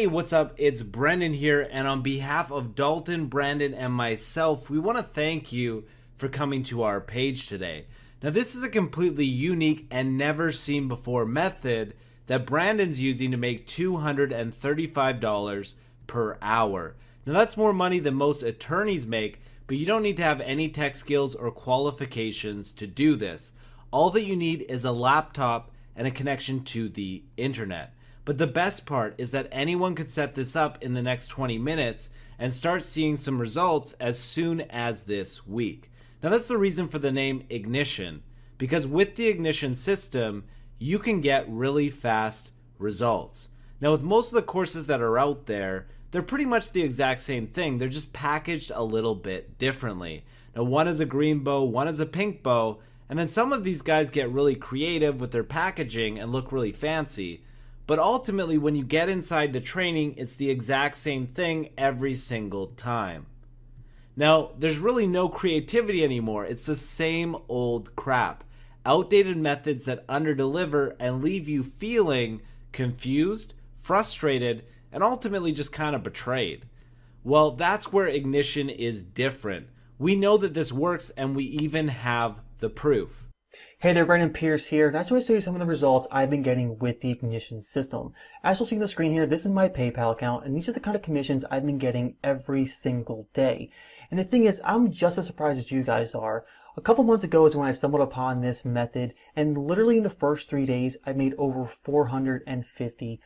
Hey, what's up? It's Brendan here, and on behalf of Dalton, Brandon, and myself, we want to thank you for coming to our page today. Now, this is a completely unique and never seen before method that Brandon's using to make $235 per hour. Now, that's more money than most attorneys make, but you don't need to have any tech skills or qualifications to do this. All that you need is a laptop and a connection to the internet. But the best part is that anyone could set this up in the next 20 minutes and start seeing some results as soon as this week. Now that's the reason for the name Ignition, because with the Ignition system, you can get really fast results. Now with most of the courses that are out there, they're pretty much the exact same thing. They're just packaged a little bit differently. Now one is a green bow, one is a pink bow, and then some of these guys get really creative with their packaging and look really fancy. But ultimately, when you get inside the training, it's the exact same thing every single time. Now, there's really no creativity anymore. It's the same old crap. Outdated methods that underdeliver and leave you feeling confused, frustrated, and ultimately just kind of betrayed. Well, that's where Ignition is different. We know that this works, and we even have the proof. Hey there, Brandon Pierce here, and I just want to show you some of the results I've been getting with the Ignition system. As you'll see on the screen here, this is my PayPal account, and these are the kind of commissions I've been getting every single day. And the thing is, I'm just as surprised as you guys are. A couple months ago is when I stumbled upon this method, and literally in the first 3 days, I made over $450.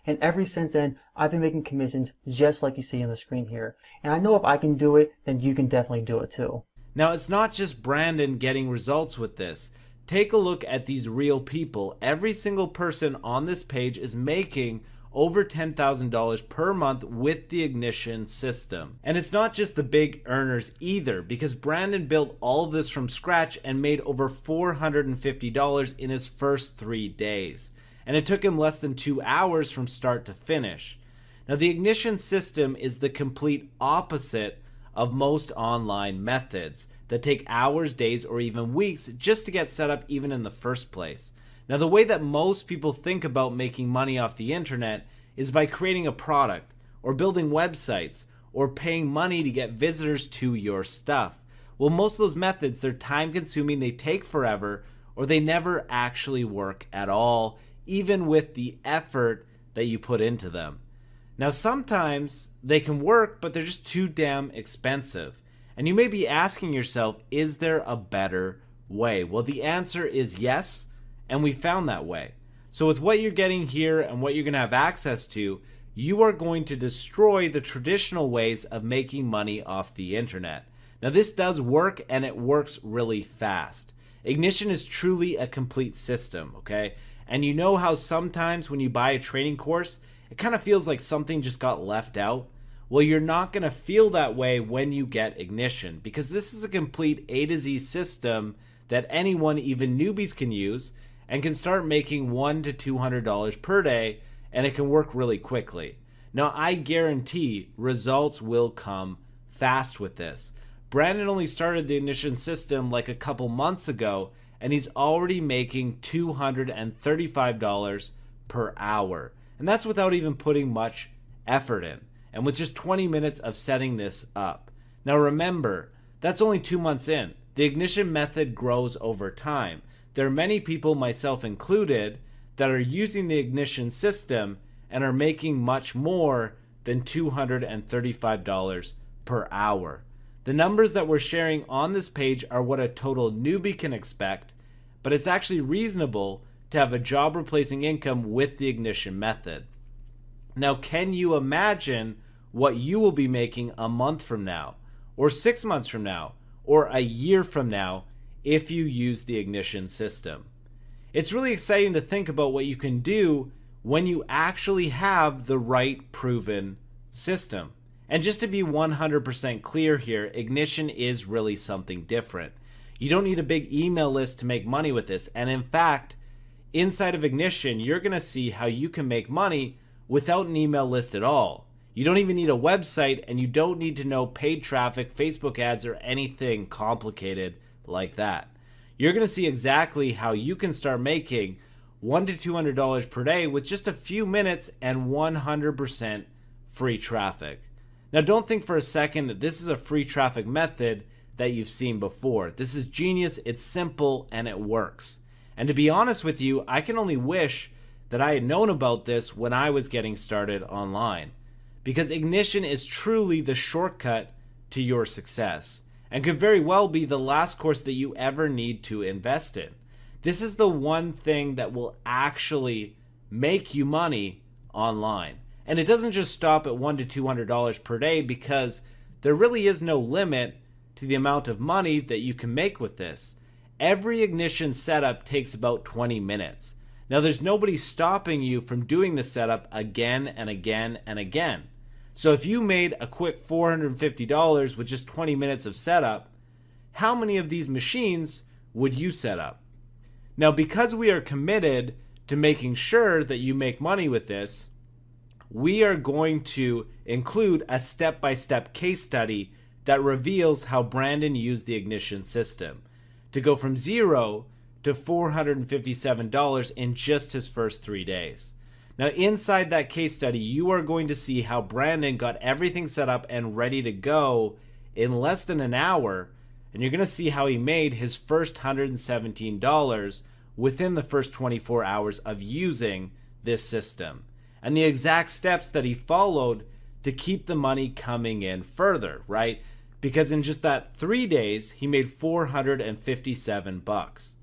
And ever since then, I've been making commissions just like you see on the screen here. And I know if I can do it, then you can definitely do it too. Now, it's not just Brandon getting results with this. Take a look at these real people. Every single person on this page is making over $10,000 per month with the Ignition system. And it's not just the big earners either, because Brandon built all of this from scratch and made over $450 in his first 3 days. And it took him less than 2 hours from start to finish. Now, the Ignition system is the complete opposite of most online methods that take hours, days, or even weeks just to get set up even in the first place. Now, the way that most people think about making money off the internet is by creating a product, or building websites, or paying money to get visitors to your stuff. Well, most of those methods, they're time consuming, they take forever, or they never actually work at all, even with the effort that you put into them. Now, sometimes they can work, but they're just too damn expensive. And you may be asking yourself, is there a better way? Well, the answer is yes, and we found that way. So with what you're getting here and what you're going to have access to, you are going to destroy the traditional ways of making money off the internet. Now, this does work, and it works really fast. Ignition is truly a complete system, okay? And you know how sometimes when you buy a training course, it kind of feels like something just got left out? Well, you're not going to feel that way when you get Ignition, because this is a complete A to Z system that anyone, even newbies, can use and can start making $100 to $200 per day, and it can work really quickly. Now, I guarantee results will come fast with this. Brandon only started the Ignition system like a couple months ago, and he's already making $235 per hour. And that's without even putting much effort in, and with just 20 minutes of setting this up. Now remember, that's only 2 months in. The Ignition method grows over time. There are many people, myself included, that are using the Ignition system and are making much more than $235 per hour. The numbers that we're sharing on this page are what a total newbie can expect, but it's actually reasonable to have a job replacing income with the Ignition method. Now, can you imagine what you will be making a month from now, or 6 months from now, or a year from now if you use the Ignition system? It's really exciting to think about what you can do when you actually have the right proven system. And just to be 100% clear here, Ignition is really something different. You don't need a big email list to make money with this, and in fact, inside of Ignition, you're going to see how you can make money without an email list at all. You don't even need a website, and you don't need to know paid traffic, Facebook ads, or anything complicated like that. You're going to see exactly how you can start making $100 to $200 per day with just a few minutes and 100% free traffic. Now, don't think for a second that this is a free traffic method that you've seen before. This is genius, it's simple, and it works. And to be honest with you, I can only wish that I had known about this when I was getting started online, because Ignition is truly the shortcut to your success and could very well be the last course that you ever need to invest in. This is the one thing that will actually make you money online. And it doesn't just stop at $100 to $200 per day, because there really is no limit to the amount of money that you can make with this. Every Ignition setup takes about 20 minutes. Now, there's nobody stopping you from doing the setup again and again and again. So if you made a quick $450 with just 20 minutes of setup, how many of these machines would you set up? Now, because we are committed to making sure that you make money with this, we are going to include a step-by-step case study that reveals how Brandon used the Ignition system to go from $0 to $457 in just his first 3 days. Now, inside that case study, you are going to see how Brandon got everything set up and ready to go in less than an hour, and you're going to see how he made his first $117 within the first 24 hours of using this system, and the exact steps that he followed to keep the money coming in further, right? Because in just that 3 days, he made $457.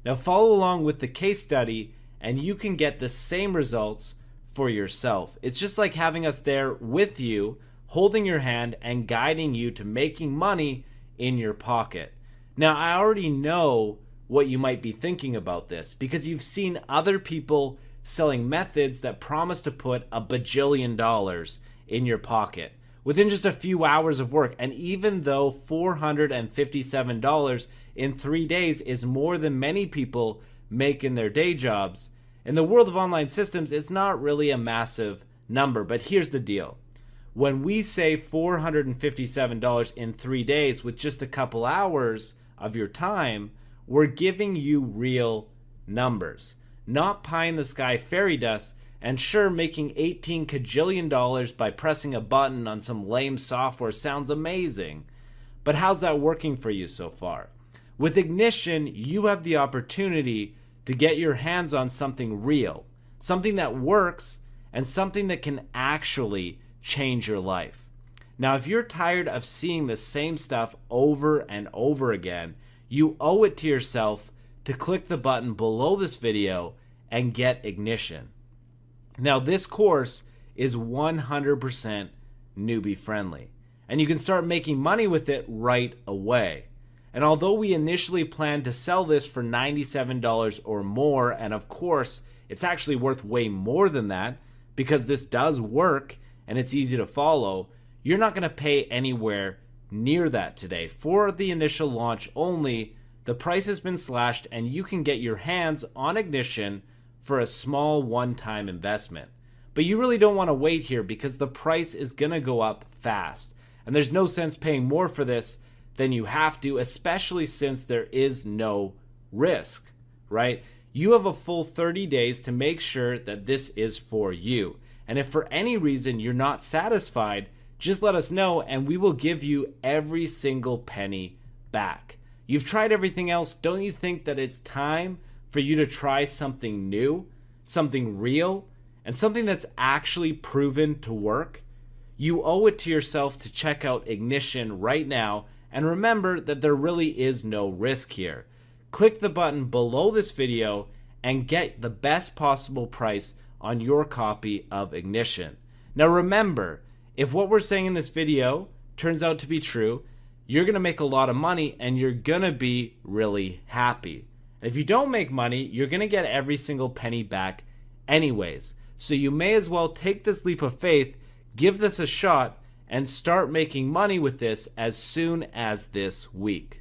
Now follow along with the case study and you can get the same results for yourself. It's just like having us there with you, holding your hand and guiding you to making money in your pocket. Now, I already know what you might be thinking about this, because you've seen other people selling methods that promise to put $1 bajillion in your pocket within just a few hours of work. And even though $457 in 3 days is more than many people make in their day jobs, in the world of online systems, it's not really a massive number. But here's the deal. When we say $457 in 3 days with just a couple hours of your time, we're giving you real numbers, not pie in the sky fairy dust. And sure, making 18 kajillion dollars by pressing a button on some lame software sounds amazing. But how's that working for you so far? With Ignition, you have the opportunity to get your hands on something real, something that works, and something that can actually change your life. Now, if you're tired of seeing the same stuff over and over again, you owe it to yourself to click the button below this video and get Ignition. Now, this course is 100% newbie friendly, and you can start making money with it right away. And although we initially planned to sell this for $97 or more, and of course, it's actually worth way more than that because this does work and it's easy to follow, you're not going to pay anywhere near that today. For the initial launch only, the price has been slashed and you can get your hands on Ignition for a small one-time investment. But you really don't want to wait here because the price is going to go up fast. And there's no sense paying more for this than you have to, especially since there is no risk, right? You have a full 30 days to make sure that this is for you. And if for any reason you're not satisfied, just let us know and we will give you every single penny back. You've tried everything else. Don't you think that it's time for you to try something new, something real, and something that's actually proven to work? You owe it to yourself to check out Ignition right now, and remember that there really is no risk here. Click the button below this video and get the best possible price on your copy of Ignition. Now remember, if what we're saying in this video turns out to be true, you're going to make a lot of money and you're going to be really happy. If you don't make money, you're going to get every single penny back anyways. So you may as well take this leap of faith, give this a shot, and start making money with this as soon as this week.